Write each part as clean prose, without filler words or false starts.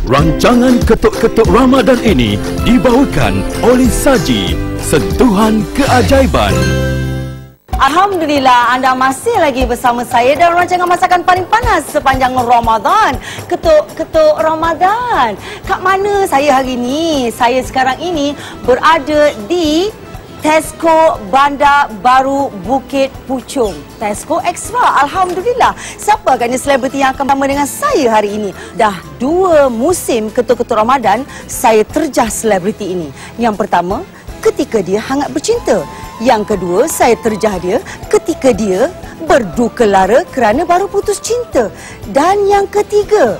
Rancangan Ketuk-Ketuk Ramadan ini dibawakan oleh Saji, sentuhan keajaiban. Alhamdulillah, anda masih lagi bersama saya dalam rancangan masakan paling panas sepanjang Ramadan. Ketuk-ketuk Ramadan. Kat mana saya hari ini? Saya sekarang ini berada di Tesco Bandar Baru Bukit Puchong. Tesco Extra. Alhamdulillah. Siapa agaknya selebriti yang akan bersama dengan saya hari ini? Dah 2 musim Ketuk-Ketuk Ramadan saya terjah selebriti ini. Yang pertama, ketika dia hangat bercinta. Yang kedua, saya terjah dia ketika dia berduka lara kerana baru putus cinta. Dan yang ketiga,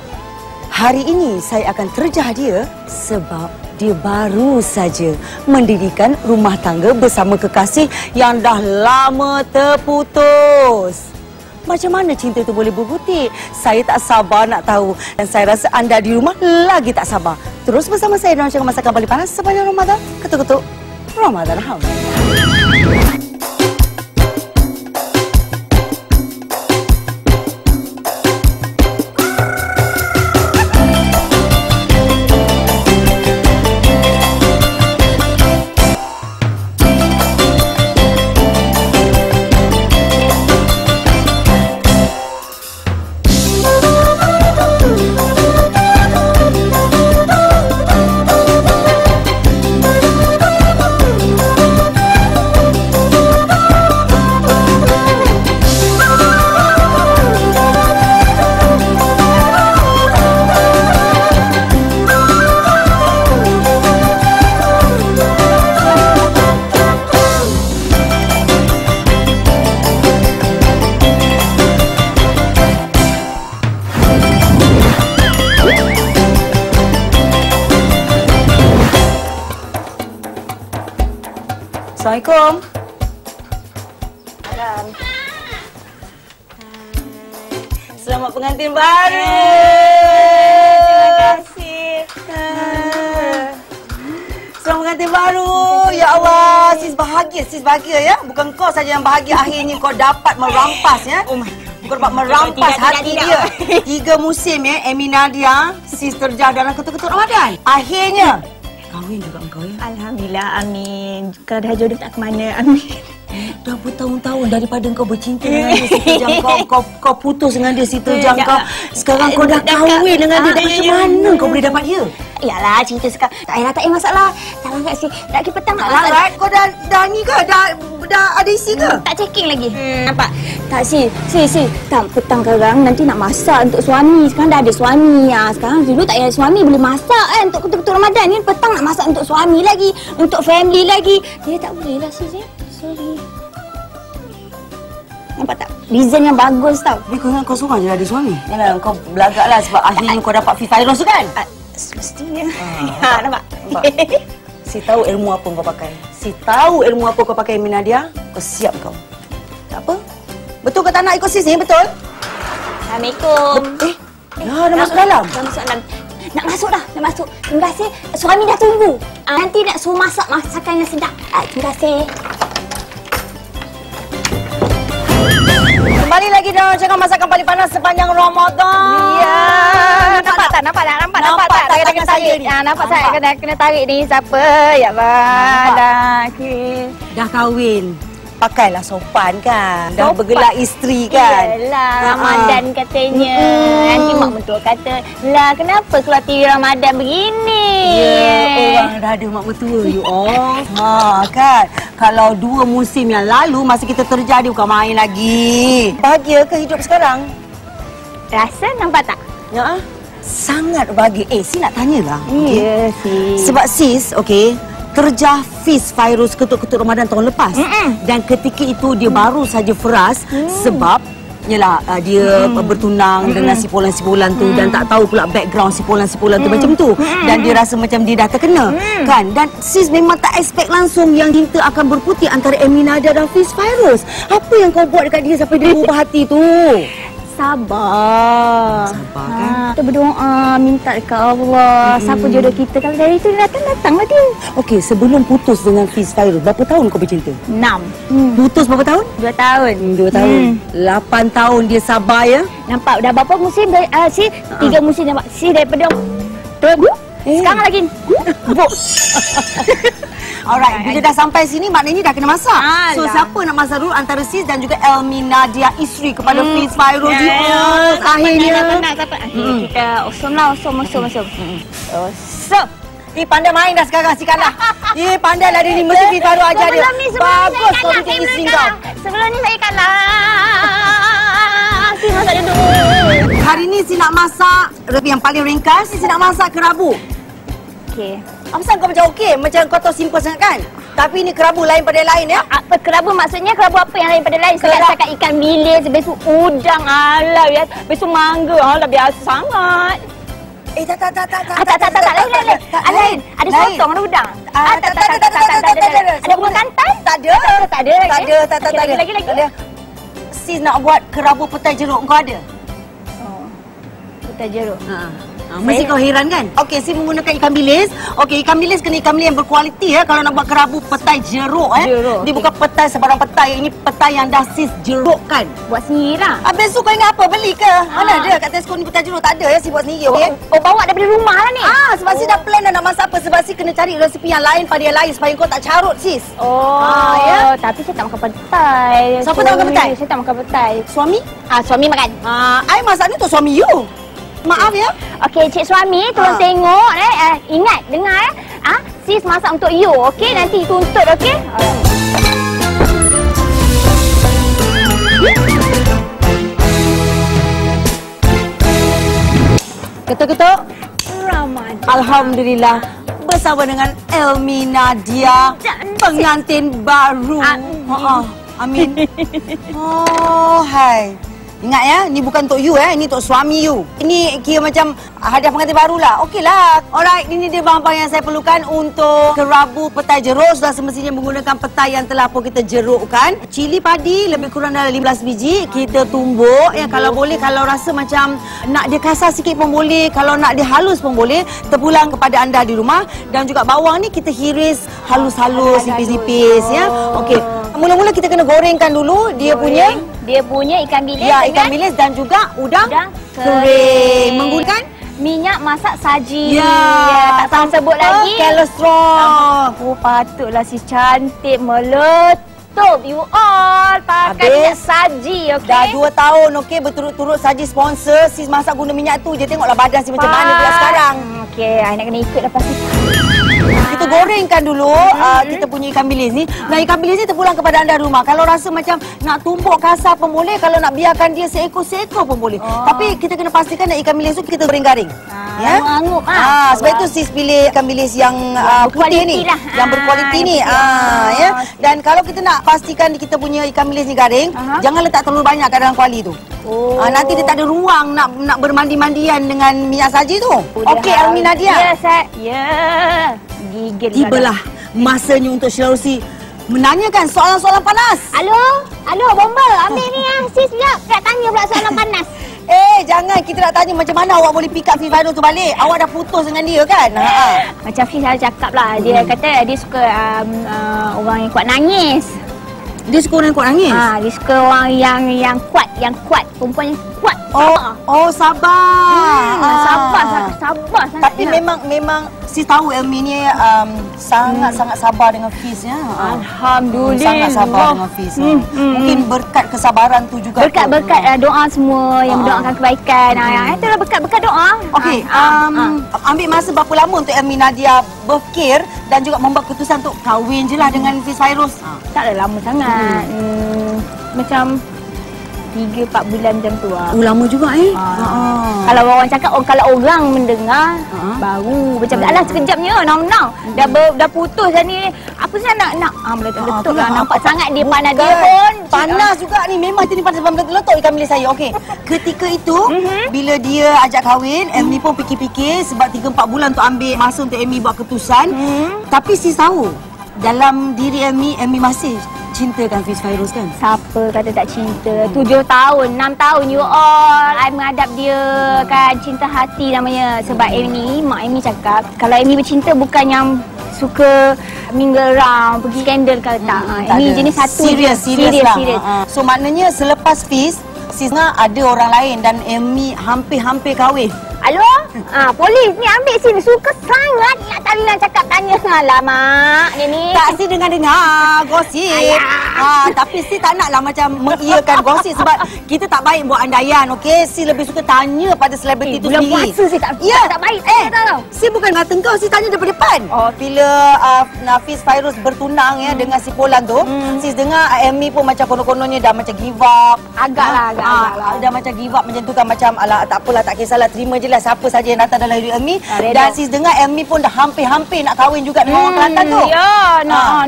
hari ini saya akan terjah dia sebab dia baru saja mendirikan rumah tangga bersama kekasih yang dah lama terputus. Macam mana cinta itu boleh berbutik? Saya tak sabar nak tahu. Dan saya rasa anda di rumah lagi tak sabar. Terus bersama saya dalam rancangan masakan paling panas sepanjang Ramadan. Ketuk-ketuk Ramadan. Assalamualaikum. Selamat pengantin baru. Terima kasih. Selamat pengantin baru. Ya Allah, sis bahagia ya. Bukan kau saja yang bahagia, akhirnya kau dapat merampas ya. Oh my. Kau dapat merampas hati dia. 3 musim ya, Amy Nadia, sis terjah dalam Ketuk-Ketuk Ramadan. Akhirnya kahwin juga engkau ya. Alhamdulillah, amin. Kalau dah jodoh tak ke mana, amin. Dah bertahun-tahun daripada kau bercinta dengan dia, si terjang kau putus dengan dia, si terjang kau. Sekarang kau dah kahwin dengan dia. Macam mana kau boleh dapat dia? Yalah, cerita sekarang. Tak payah masalah. Tak langgar si. Tak kira petang. Tak langgar? Kau dah ni ke? Dah ada isi ke? Tak checking lagi. Nampak? Tak si. Tak petang sekarang nanti nak masak untuk suami. Sekarang dah ada suami. Sekarang dulu tak payah suami boleh masak kan. Untuk Ketuk-Ketuk Ramadan ni petang nak masak untuk suami lagi. Untuk family lagi. Dia tak boleh lah sis ya. Sorry. Nampak tak? Design yang bagus tau. Tapi kau ingat kau seorang je ada suami? Yalah, kau belagak lah sebab akhirnya kau dapat virus tu kan? Semestinya. Nampak? Si tahu ilmu apa kau pakai. Si tahu ilmu apa kau pakai, Minadia. Kau siap kau. Tak apa? Betul ke tak nak ikut sis ni? Betul? Assalamualaikum. Dah masuk dalam? Dah masuk dalam. Nak masuk dah. Nak masuk. Terima kasih. Suami dah tunggu. Nanti nak suruh masak masakan yang sedap. Terima kasih. Kembali lagi dalam rancangan masakan paling panas sepanjang Ramadan. Ya. Nampak tak? Nampak tak? Nampak tak? Kena tarik ni. Nampak tak? Kena tarik ni. Siapa? Ya Allah. Dah kahwin. Pakailah sopan kan. Dah bergelar isteri kan. Yelah, Ramadan katanya. Nanti mak mentua kata, lah kenapa keluar TV Ramadan begini? Ya, orang dah ada mak mentua you all. Kan. Kalau 2 musim yang lalu masa kita terjadi bukan main lagi. Bahagia ke hidup sekarang? Rasa nampak tak? Ya. Sangat bahagia. Sis nak tanyalah. Ya, sis. Sebab sis, okey, terjah virus Ketuk-Ketuk Ramadan tahun lepas. Dan ketika itu dia baru saja feras sebab yalah dia bertunang dengan sipolan-sipolan tu dan tak tahu pula background sipolan-sipolan tu macam tu. Dan dia rasa macam dia dah terkena kan. Dan sis memang tak expect langsung yang cinta akan berputih antara Amy Nadia dan Fiz Virus. Apa yang kau buat dekat dia sampai dia berubah hati tu? Sabar. Sabar kan? Kita berdoa, minta dekat Allah. Siapa jodoh kita. Kalau dari itu dia datang-datanglah dia. Okey, sebelum putus dengan Fiz Virus, berapa tahun kau bercinta? 6. Putus berapa tahun? 2 tahun. 2 tahun. 8 tahun dia sabar ya? Nampak dah berapa musim? 3 musim nampak. Si daripada Betul. Sekarang lagi. Buk. Alright, bila dah sampai sini maknanya dah kena masak. So Alah. siapa nak masak dulu antara sis dan juga Elmi Nadia, isteri kepada Fiz Fairuz. Akhirnya. Kita osom lah, osom. Pandai main dah sekarang si kalah. Pandai lah dia ni, mesti Fiz Fairuz ajar dia. Bagus kau bikin isteri kau. Sebelum ni saya kalah. Si masak dulu. Hari ni si nak masak yang paling ringkas, si nak masak kerabu. Okey. Apa pasal kau macam okey? Macam kau tahu simple sangat kan? Tapi ni kerabu lain pada lain ya? Apa kerabu maksudnya? Kerabu apa yang lain pada lain? Cakap ikan bilis, besok udang, alah ya. Besok mangga, alah biasa sangat. Tak. Lain. Ada sotong, ada udang. Tak. Ada bunga kantai? Tak ada. Lagi. Sis nak buat kerabu petai jeruk, kau ada? Petai jeruk. Mesti kau heran kan? Okey, si menggunakan ikan bilis. Okey, ikan bilis kena ikan bilis yang berkualiti ya kalau nak buat kerabu petai jeruk Jeruk, Dia bukan petai sebarang petai. Ini petai yang dah sis jerukkan. Buat sendiri lah. Habis tu kau ingat apa? Beli ke? Mana ada kat Tesco ni petai jeruk? Tak ada ya, si buat sendiri okey? Oh, bawa daripada rumah lah ni. Sebab si dah plan dah nak masak apa. Sebab si kena cari resipi yang lain pada yang lain supaya kau tak carut sis. Ya. Tapi saya tak makan petai. Siapa tak makan petai? Saya tak makan petai. Suami? Suami makan. I masak ni untuk suami you. Maaf ya. Okey, cik suami tolong tengok ingat dengar sis masak untuk you. Okey, nanti tuntut okey. Ketuk-ketuk. Ramadan. Alhamdulillah bersama dengan Elmi Nadia, pengantin baru. Amin. Hai. Ingat ya, ni bukan untuk you ini untuk suami you. Ini kira macam hadiah pengantin barulah. Okeylah. Alright, ini dia bahan-bahan yang saya perlukan untuk kerabu petai jeruk. Sudah semestinya menggunakan petai yang telah pun kita jerukkan. Cili padi lebih kurang dalam 15 biji. Kita tumbuk ya, kalau boleh, kalau rasa macam nak dia kasar sikit pun boleh, kalau nak dia halus pun boleh. Terpulang kepada anda di rumah. Dan juga bawang ni kita hiris halus-halus, nipis-nipis ya. Okey. Mula-mula kita kena gorengkan dulu dia punya ikan bilis. Ya, ikan bilis dan juga udang kering. Menggunakan minyak masak saji. Ya, tak tahu sebut lagi. Kolesterol. Patutlah si cantik meletup you all pakai minyak saji, okey. Dah 2 tahun okey berturut-turut saji sponsor. Sis masak guna minyak tu je. Tengoklah badan si macam mana pula sekarang. Okey, I nak kena ikut lepas ni. Kita gorengkan dulu kita punya ikan bilis ni. Nah, ikan bilis ni terpulang kepada anda rumah. Kalau rasa macam nak tumbuk kasar pun boleh, kalau nak biarkan dia seekor-seekor pun boleh. Tapi kita kena pastikan yang ikan bilis tu kita goreng garing. Ya. Angup sebab itu sis pilih ikan bilis yang putih ni, lah. yang berkualiti ni. Ya. Dan kalau kita nak pastikan kita punya ikan bilis ni garing, jangan letak terlalu banyak kat dalam kuali tu. Nanti dia tak ada ruang nak bermandi-mandian dengan minyak saji tu. Okey, Elmi Nadia. Ya. Gigil. Tibalah masanya untuk Syarausi menanyakan soalan-soalan panas. Halo, Bombal. Ambil ni sis sekejap. Nak tanya pula soalan panas. Jangan. Kita nak tanya macam mana awak boleh pick up Fiz Fairuz tu balik. Awak dah putus dengan dia kan? Macam Fiz dah cakap lah. Dia kata dia suka orang yang kuat nangis. Dia suka orang yang kuat nangis? Dia suka orang yang kuat. Perempuan yang kuat. Sabar. Sabar. Tapi memang sis tahu Elmi ni sangat sabar dengan Fiz ya. Alhamdulillah. Sangat sabar dengan Fiz. Mungkin berkat kesabaran tu juga. Berkat doa semua yang mendoakan kebaikan. Itulah berkat doa. Okey, ambil masa berapa lama untuk Elmi Nadia berfikir dan juga membuat keputusan untuk kahwin je lah dengan Fiz Fairuz? Taklah lama sangat. Macam 3-4 bulan macam tu lah. Lama juga Kalau orang cakap, kalau orang mendengar baru macam alah sekejapnya now. Dah putus dah ni. Apa sih nak meletup lah. Nampak sangat dia panas dia pun. Panas juga ni. Memang dia panas meletup ikan bilis saya. Okey. Ketika itu bila dia ajak kahwin, Elmi pun fikir-fikir sebab 3-4 bulan untuk ambil masa untuk Elmi buat keputusan. Tapi sis tahu dalam diri Elmi masih cintakan Fiz Fairuz kan? Siapa kata tak cinta? 7 tahun, 6 tahun you all. I menghadap dia kan, cinta hati namanya. Sebab mak Amy cakap, kalau Amy bercinta bukan yang suka mingle around, pergi skandal ke tak. Amy jenis satu. Serius lah. So maknanya selepas Fiz, sis ada orang lain dan Amy hampir kahwin. Halo? Polis ni ambil sini. Suka sangat nak cakap tanya. Alamak, ni. Tak si dengar gosip. Tapi si tak naklah macam mengiyakan gosip sebab kita tak baik buat andaian, okey? Si lebih suka tanya pada selebriti tu bulan sendiri. puasa si tak baik. Tahu. Si bukan ngata kau, si tanya daripada depan. Bila Nafis Fairuz bertunang ya dengan si Polan tu, sis dengar Amy pun macam konon-kononnya dah macam give up. Agak lah. Dah macam give up macam tu kan, macam alah tak apalah, tak kisahlah, terima je lah siapa saja yang datang dalam hidup Amy. Dan sis dengar Amy pun dah hampir-hampir nak kahwin juga dengan orang Kelantan tu. Ya,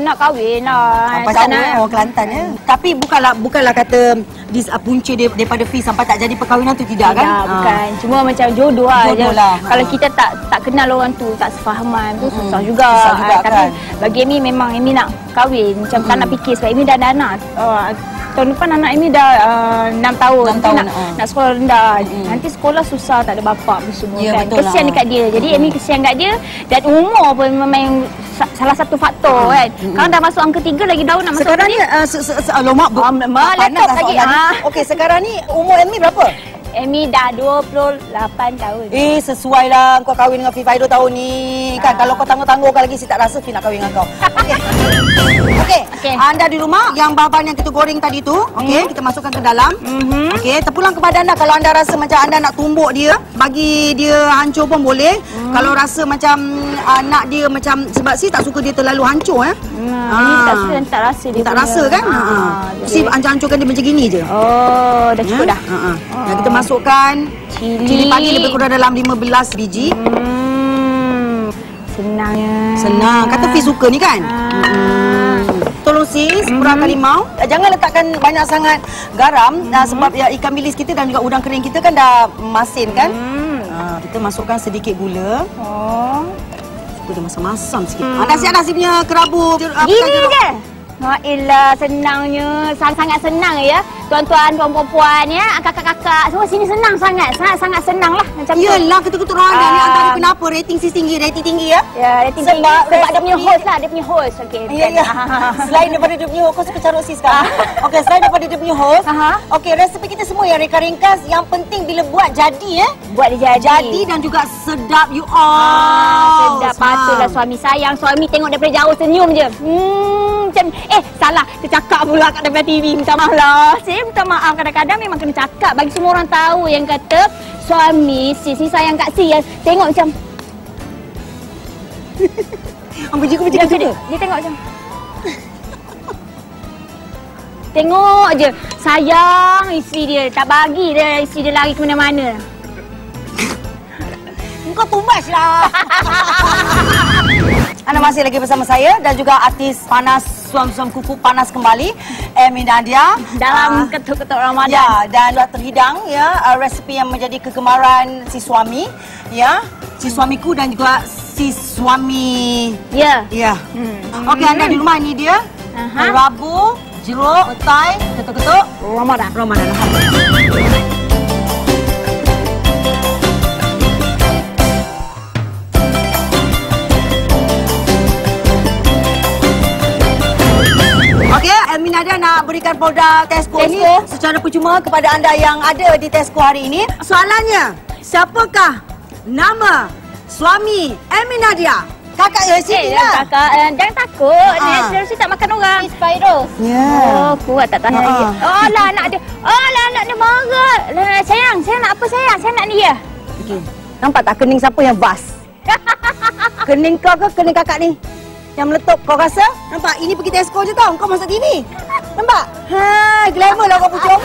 nak kahwin lah. Pasal orang Kelantan ya. Tapi bukanlah kata punca dia daripada Fiz sampai tak jadi perkahwinan tu, tidak kan? Bukan. Cuma macam jodoh lah. Kalau kita tak kenal orang tu, tak sefahaman tu susah juga. Tapi bagi Amy memang Amy nak kahwin. Macam tak nak fikir sebab Amy dah ada anak. Tahun depan anak Amy dah 6 tahun. Nak sekolah rendah. Nanti sekolah susah, tak ada bapak semua kan. Kesian dekat dia. Jadi Amy kesian kat dia. Dan umur pun memang salah satu faktor kan. Kalau dah masuk angka 3 lagi tahun nak masuk sekarang ni laptop lagi. Okey, sekarang ni umur Amy berapa? Amy dah 28 tahun. Sesuai lah kau kahwin dengan Fiz tahun ni. Kan kalau kau tangguh-tangguhkan lagi, si tak rasa Fiz nak kahwin dengan kau. Okey. Anda di rumah, yang bahan yang kita goreng tadi tu, okey, kita masukkan ke dalam. Okey, terpulang kepada anda kalau anda rasa macam anda nak tumbuk dia, bagi dia hancur pun boleh. Kalau rasa macam nak dia macam, sebab si tak suka dia terlalu hancur Ini tak suka, tak rasa dia. Tak rasa kan? Si hancur-hancurkan dia macam gini je. Oh, dah cukup dah. Dan kita masukkan cili padi lebih kurang dalam 15 biji. Senang. Kata Fiz suka ni kan? Tolong sis, kurangkan limau. Jangan letakkan banyak sangat garam sebab ikan bilis kita dan juga udang kering kita kan dah masin kan? Kita masukkan sedikit gula. Suka dia masam-masam sikit. Nasi punya kerabu. Gini je. Elah, senangnya. Sangat senang ya. Tuan-tuan, puan-puan ya, kakak-kakak, semua sini senang sangat. Sangat senang lah macam tu. Yelah, ketuk-ketuk Ramadan ni antara kenapa rating tinggi ya? Ya, rating tinggi sebab dia punya host lah, dia punya host. Okey. Ya. Selain daripada dia punya host, kau suka carut sis kan? Okey, selain daripada dia punya host, okey, resepi kita semua yang ringkas, yang penting bila buat jadi Buat dia jadi. Jadi dan juga sedap you all. Sedap, patutlah suami sayang. Suami tengok daripada jauh senyum je. Macam salah, tercakap pula kat depan TV. Minta maaf lah. Saya minta maaf, kadang-kadang memang kena cakap bagi semua orang tahu yang kata suami sis ni sayang kat sis. Tengok macam Begitu. Dia tengok macam tengok je sayang isteri dia, tak bagi dia isteri dia lari ke mana-mana. Kau tumbas lah. Anda masih lagi bersama saya dan juga artis panas, suam-suam kuku panas kembali, Amy Nadia. Dalam ketuk-ketuk Ramadan. Ya, dan telah terhidang ya resepi yang menjadi kegemaran si suami, ya. Si suamiku dan juga si suami. Ya. Ya. Okey, anda di rumah ini dia. Kerabu, jeruk, petai, ketuk-ketuk Ramadan. Okey, Amy Nadia nak berikan produk Tesco ni secara percuma kepada anda yang ada di Tesco hari ini. Soalannya, siapakah nama suami Amy Nadia? Kakak Siti lah. Kakak, jangan takut. Dia tak makan orang. Spyro. Ya. Kuat tak tahan lagi. Alah, anak dia. Anak dia marah. Sayang, nak apa sayang? Saya nak dia. Okey. Nampak tak kening siapa yang bas? Kening kau ke kening kakak ni? Yang meletup, kau rasa? Nampak? Ini pergi Tesco je tau. Kau masuk TV. Nampak? Glamour lah kau pucuk.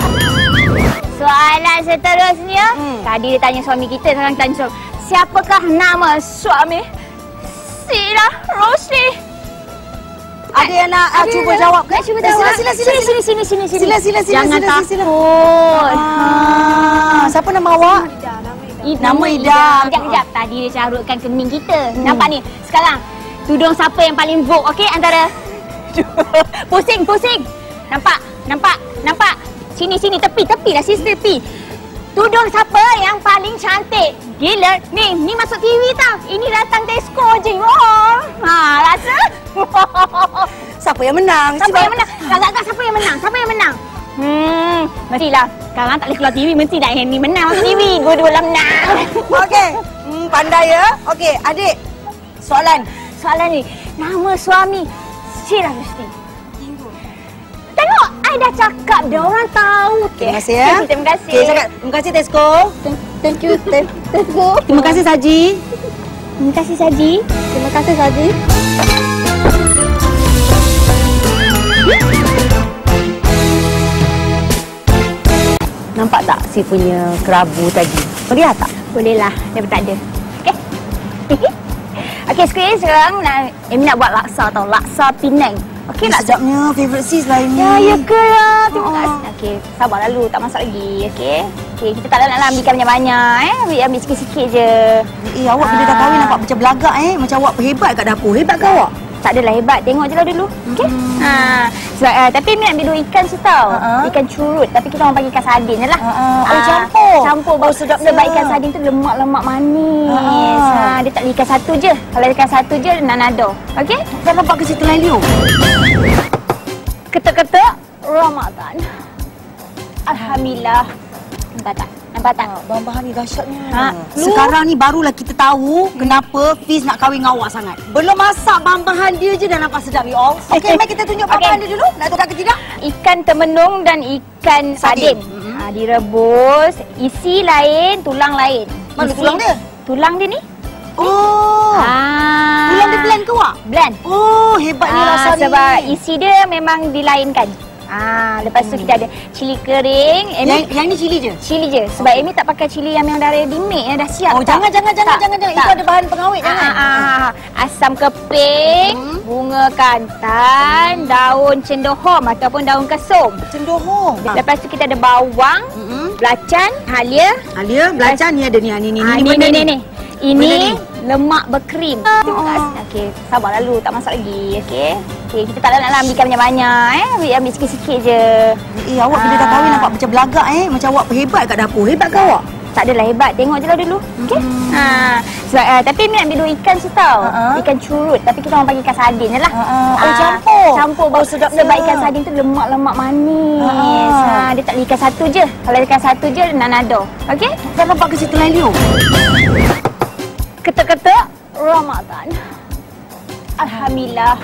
Soalan seterusnya. Tadi dia tanya suami kita, sekarang tanya suami. Siapakah nama suami Sila Rosli? Ada yang nak cuba jawab ke? Cuba jawab. Sila. Jangan takut. Siapa nama awak? Nama Ida. Sekejap. Tadi dia carutkan kening kita. Nampak ni? Sekarang. Tudung siapa yang paling vogue, okey? Antara pusing. Nampak? Sini, tepi lah, tepi. Tudung siapa yang paling cantik? Gila, ni masuk TV tau. Ini datang Tesco je. Rasa? Siapa yang menang? Kakak, siapa yang menang? Mestilah. Sekarang tak boleh keluar TV, mesti nak yang ni menang masuk TV. Dua-dua menang. Okey. Pandai ya. Okey, adik. Soalan Soalan ni, nama suami Syirah Rusdi. Tengok, I dah cakap dah, orang tahu. Terima kasih ya. Terima kasih. Okey, cakap terima kasih Tesco. Thank you, Tesco. Terima kasih Saji. Terima kasih, Saji. Terima kasih, Saji. Nampak tak si punya kerabu tadi? Meriah tak? Bolehlah, daripada tak ada. Okey? Okey, sekarang Amy nak buat laksa tau. Laksa Penang. Okey, laksa. Sedapnya, favourite sis lah ini. Ya ke lah. Terima kasih. Okey, sabar lalu. Tak masak lagi. Okey? Okey, kita tak nak ambilkan banyak-banyak. Ambil sikit-sikit je. Awak bila dah kahwin nampak macam belagak Macam awak hebat kat dapur. Hebat ke awak? Tak adalah hebat. Tengok je lah dulu. Okey? Sebab, tapi Amy ambil 2 ikan tu tau. Ikan curut. Tapi kita orang panggil ikan sardin je lah. Campur. Campur. Oh, sedap sebab ikan sardin tu lemak-lemak manis. Dia tak boleh ikan satu je. Kalau ikan satu je, nanado. Okey? Dah nampak ke situ lain liu? Ketuk-ketuk Ramadan. Alhamdulillah. Nampak tak? Bahan-bahan ni dahsyatnya. Lu? Sekarang ni barulah kita tahu kenapa Fiz nak kahwin dengan awak sangat. Belum masak bahan-bahan dia je dah nampak sedap you all. Okey, mari kita tunjuk bahan-bahan dia dulu. Nak tukar ke tidak? Ikan temenung dan ikan sardin. Direbus, isi lain, tulang lain. Mana tulang dia? Tulang dia ni. Oh. Tulang dia blend ke awak? Blend. Oh, hebatnya rasa ni. Sebab isi dia memang dilainkan. Lepas tu kita ada cili kering. Yang ni cili je? Cili je. Sebab Amy tak pakai cili yang dah ready made, yang dah siap. Oh, jangan. Itu ada bahan pengawet, jangan. Asam keping, bunga kantan, daun cendohom ataupun daun kesum. Cendohom. Lepas tu kita ada bawang, belacan, halia. Halia, belacan ni ada ni. Ni. Ini lemak berkrim. Terima kasih. Okey, sabar lalu. Tak masak lagi. Okey? Okey, kita tak nak ambilkan banyak-banyak. Ambil sikit-sikit je. Awak bila dah kahwin nampak macam belagak Macam awak hebat kat dapur. Hebat ke awak? Tak adalah hebat. Tengok je lah dulu. Okey? Sebab, tapi Amy ambil 2 ikan tu tau. Ikan curut. Tapi kita orang panggil ikan sardin je lah. Campur. Campur. Sedapnya. Sebab ikan sardin tu lemak-lemak manis. Dia tak boleh ikan satu je. Kalau ikan satu je, nanado. Okey? Dah nampak ke situ lain liu? Ketuk-ketuk Ramadan. Alhamdulillah.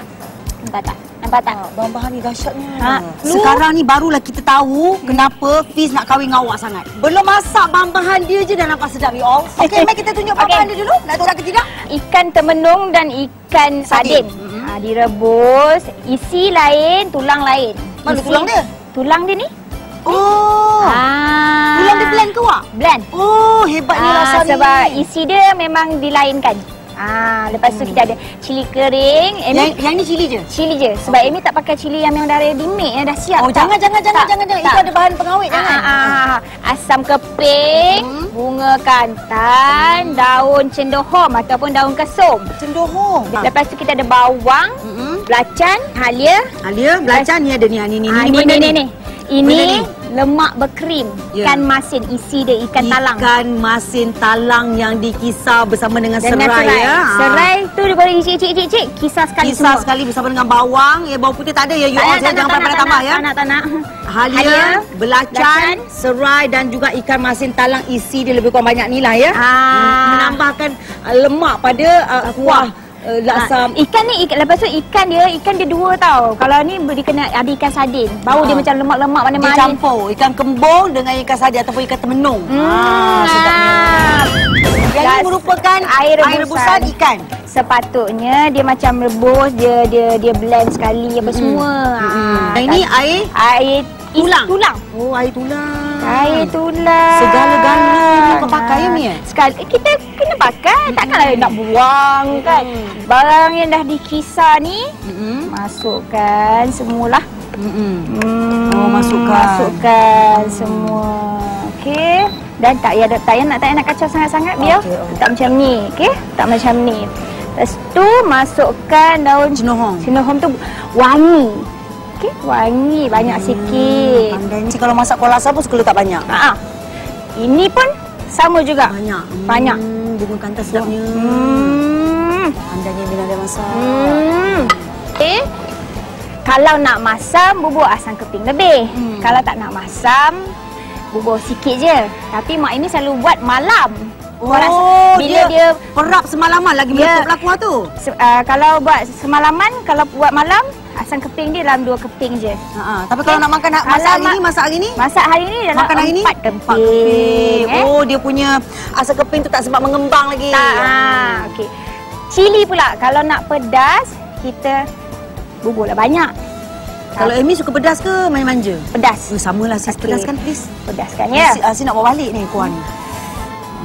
Nampak tak? Bahan-bahan ni dahsyatnya. Sekarang ni barulah kita tahu kenapa Fiz nak kahwin dengan awak sangat. Belum masak bahan-bahan dia je dah nampak sedap you all. Okey, mari kita tunjuk bahan-bahan dia dulu. Nak tukar ke tidak? Ikan temenung dan ikan sardin. Direbus, isi lain, tulang lain. Mana tulang dia? Tulang dia ni. Oh. Tulang dia blend ke awak? Blend. Oh, hebatnya rasa ni. Sebab isi dia memang dilainkan. Lepas tu kita ada cili kering. Yang ni cili je? Cili je. Sebab Amy tak pakai cili yang dah ready made, yang dah siap. Oh, jangan. Itu ada bahan pengawet, jangan. Asam keping, bunga kantan, daun cendohom ataupun daun kesum. Cendohom. Lepas tu kita ada bawang, belacan, halia. Halia, belacan ni ada ni. Ni. Ini lemak berkrim. Ikan masin, isi dia ikan talang. Ikan masin talang yang dikisar bersama dengan serai ya. Serai tu dia boleh cik. Kisar sekali semua. Kisar sekali bersama dengan bawang. Bawang putih tak ada ya. Jangan pandai tambah ya. Tak nak. Halia, belacan, serai dan juga ikan masin talang, isi dia lebih kurang banyak ni lah ya. Menambahkan lemak pada kuah laksa. Ikan ni, lepas tu ikan dia 2 tau. Kalau ni dia kena ada ikan sardin. Bau dia macam lemak-lemak mana-mana. Dia campur ikan kembung dengan ikan sardin ataupun ikan temenung. Sedapnya. Yang ini merupakan air rebusan ikan. Sepatutnya dia macam rebus, dia blend sekali apa semua. Ini air tulang. Oh, air tulang. Air tulang. Segala-galanya kau pakai ya, Mia? Sekali kita kena pakai. Takkanlah nak buang kan. Barang yang dah dikisar ni masukkan semualah. Masukkan semua. Okey. Dan tak payah nak kacau sangat-sangat biar tak macam ni. Okey? Tak macam ni. Lepas tu masukkan daun cendohom. Cendohom tu wangi. Okey, wangi banyak sikit. Pandai. Kalau masak kuah laksa pun suka letak banyak. Ini pun sama juga. Banyak. Bunga kantan sedapnya. Pandainya bila dia masak. Okey. Kalau nak masam, bubur asam keping lebih. Kalau tak nak masam, bubur sikit je. Tapi mak ini selalu buat malam. Bila dia perap semalaman lagi meletup kuah tu. Kalau buat semalaman, kalau buat malam, asam keping dia dalam 2 keping je. Tapi kalau nak makan masak hari ni dalam makan hari 4 keping. Oh, dia punya asam keping tu tak sempat mengembang lagi. Okey. Cili pula, kalau nak pedas, kita buburlah banyak. Kalau Amy suka pedas ke manja? Pedas. Samalah sis, pedaskan please. Pedaskan ya. Sis nak bawa balik ni kuah ni.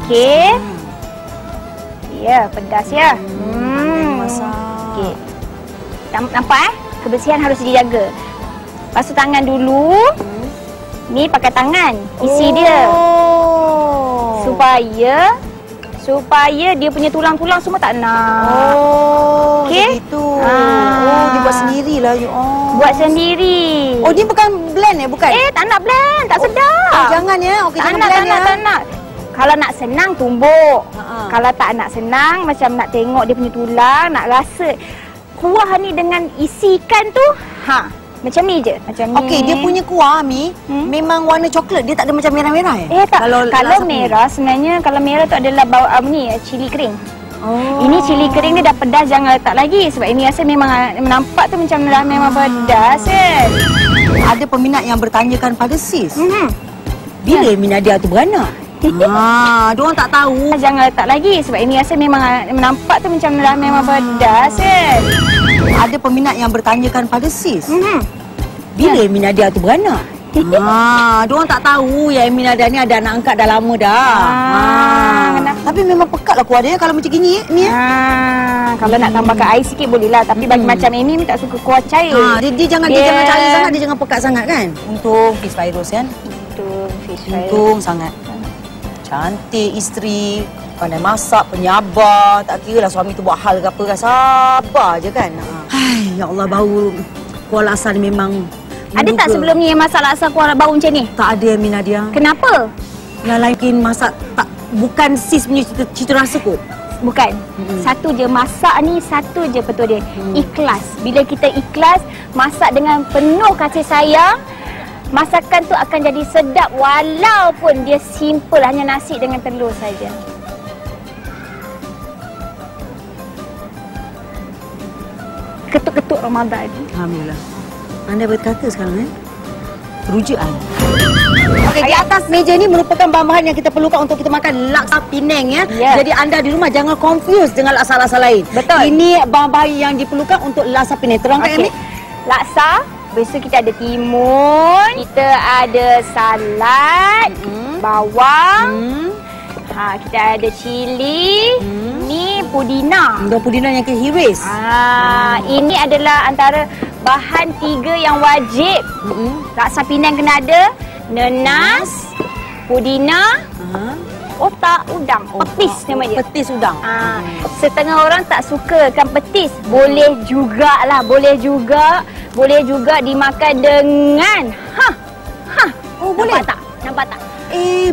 Okey. Ya, pedas ya. Masak. Okey. Nampak kebersihan harus dijaga. Basuh tangan dulu. Ni pakai tangan. Isi dia. Supaya dia punya tulang-tulang semua tak nak. Okey. Begitu. Dia buat sendirilah. Buat sendiri. Oh, dia bukan blend bukan? Tak nak blend, tak sedap. Jangan ya. Okey, jangan blend ya. Tak nak. Kalau nak senang, tumbuk. Kalau tak nak senang, macam nak tengok dia punya tulang, nak rasa kuah ni dengan isi ikan tu, macam ni je. Macam ni. Okey, dia punya kuah, Mi, memang warna coklat. Dia tak ada macam merah-merah tak. Kalau merah, sebenarnya kalau merah tu adalah bawang cili kering. Ini cili kering ni dah pedas, jangan letak lagi. Sebab ini rasa memang nampak tu macam dah memang pedas kan. Ada peminat yang bertanyakan pada sis. Bila Minadia tu beranak? Diorang tak tahu. Jangan letak lagi sebab ini rasa memang nampak tu macam dah memang pedas kan. Ada peminat yang bertanyakan pada sis. Bila Minadia tu beranak? Diorang tak tahu yang Minadia ni ada anak angkat dah lama dah. Tapi memang pekat lah kuah dia kalau macam gini ni. Kalau nak tambahkan air sikit boleh lah. Tapi bagi macam Amy tak suka kuah cair. Dia jangan cair sangat, dia jangan pekat sangat kan. Untung Fish Fairuz kan. Untung sangat. Cantik isteri, pandai masak, penyabar. Tak kira lah suami tu buat hal ke apa kan. Sabar je kan. Ya Allah, bau kuah laksa ni memang ada tak sebelum ni yang masak laksa kuah bau macam ni? Tak ada Minadia. Kenapa? Yang lain mungkin masak tak, bukan sis punya cita rasa kot. Bukan. Satu je, masak ni satu je betul dia. Ikhlas. Bila kita ikhlas, masak dengan penuh kasih sayang, masakan tu akan jadi sedap walaupun dia simple, hanya nasi dengan telur saja. Ketuk-ketuk Ramadan. Alhamdulillah. Anda berkata sekarang Terujaan. Okey, di atas meja ni merupakan bahan-bahan yang kita perlukan untuk kita makan laksa Penang ya. Jadi anda di rumah jangan confuse dengan laksa-laksa lain. Betul. Ini bahan-bahan yang diperlukan untuk laksa Penang. Terangkan Amy. Laksa, besok kita ada timun, kita ada salad, bawang, kita ada cili, ni pudina. Pudina yang kita hiris. Ini adalah antara bahan 3 yang wajib. Laksa Penang kena ada nenas, pudina, otak udang, petis nama dia. Petis udang. Setengah orang tak suka kan petis. Boleh jugalah, boleh juga dimakan dengan boleh tak? Nampak tak?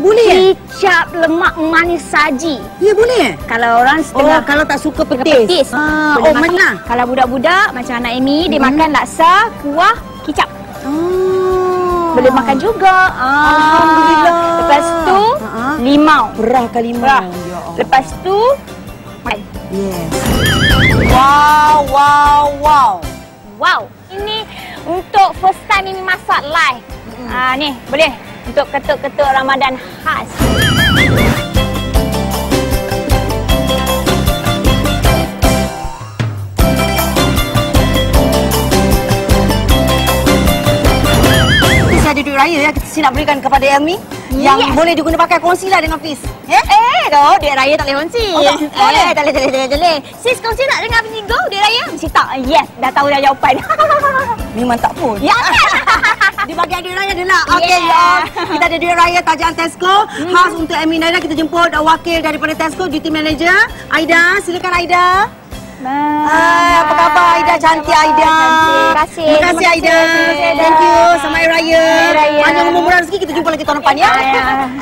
Boleh kicap lemak manis saji. Ya, boleh. Kalau orang setengah kalau tak suka petis. Boleh makan. Kalau budak-budak macam anak Amy, dia makan laksa kuah kicap. Boleh makan juga. Alhamdulillah. Lepas tu limau. Berahkan limau. Lepas tu makan. Yes. Wow. Ini untuk first time Amy masak live. Ni boleh untuk ketuk-ketuk Ramadan khas. Ada duit raya ya, kita nak berikan kepada Elmi yang boleh digunakan pakai, kongsilah dengan Fiz. Duit raya tak boleh kongsi. Tak boleh. Sis kongsi tak dengan Go duit raya? Mesti tak. Yes, dah tahu dah jawapan. Memang tak pun. Ya. Di bahagian duit raya adalah okey kita ada duit raya tajaan Tesco khas untuk Elmi Naida. Kita jemput wakil daripada Tesco, duty manager Aida. Silakan Aida. Apa khabar Aida? Cantik Aida. Terima kasih Aida. Thank you. Selamat Hari Raya. Panjang umur murah rezeki. Kita jumpa lagi tahun depan ya.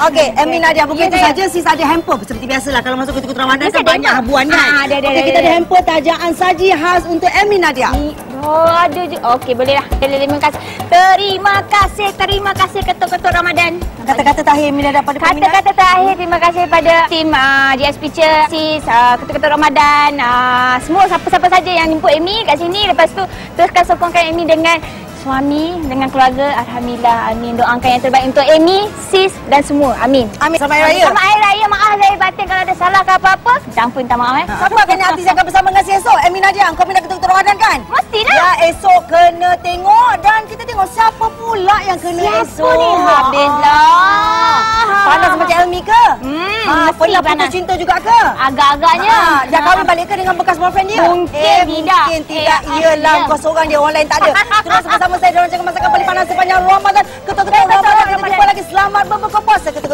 Okey, Amy Nadia, begitu saja. Sis ada hamper seperti biasalah kalau masuk ketuk-ketuk Ramadan kan banyak habuan kan. Okey, kita ada hamper tajaan saji khas untuk Amy Nadia. Oh, ada je. Okey, boleh lah. Terima kasih. Terima kasih ketua-ketua Ramadan. Kata-kata terakhir Emi dah dapat peminat. Kata-kata terakhir, terima kasih pada tim GS Picture, sis, ketua-ketua Ramadan, semua siapa-siapa saja yang jemput Emi kat sini. Lepas tu teruskan sokongkan Emi dengan suami, dengan keluarga. Alhamdulillah, amin. Doakan yang terbaik untuk Emi, sis dan semua. Amin. Amin. Selamat Hari Raya. Selamat Hari Raya. Maaf lahir batin kalau ada salah ke apa-apa. Minta maaf Siapa kena artis yang akan bersama dengan si esok? Emi Nadia, kau minat ketua-ketua Ramadan kan? Mestilah. Ya, esok kena tengok dan kita tengok siapa pula yang kena esok. Siapa ni? Habislah. Panas macam Elmi ke? Mesti Pernah putus panas. cinta juga ke? Agak-agaknya. Dah kahwin balik ke dengan bekas boyfriend dia? Mungkin tidak. Mungkin tidak. Iyalah, kau seorang dia, orang lain tak ada. Terus bersama saya dalam rancangan masakan paling panas sepanjang Ramadan. Ketua-ketua Ramadan. Kita jumpa lagi. Selamat berbuka puasa ketua-ketua.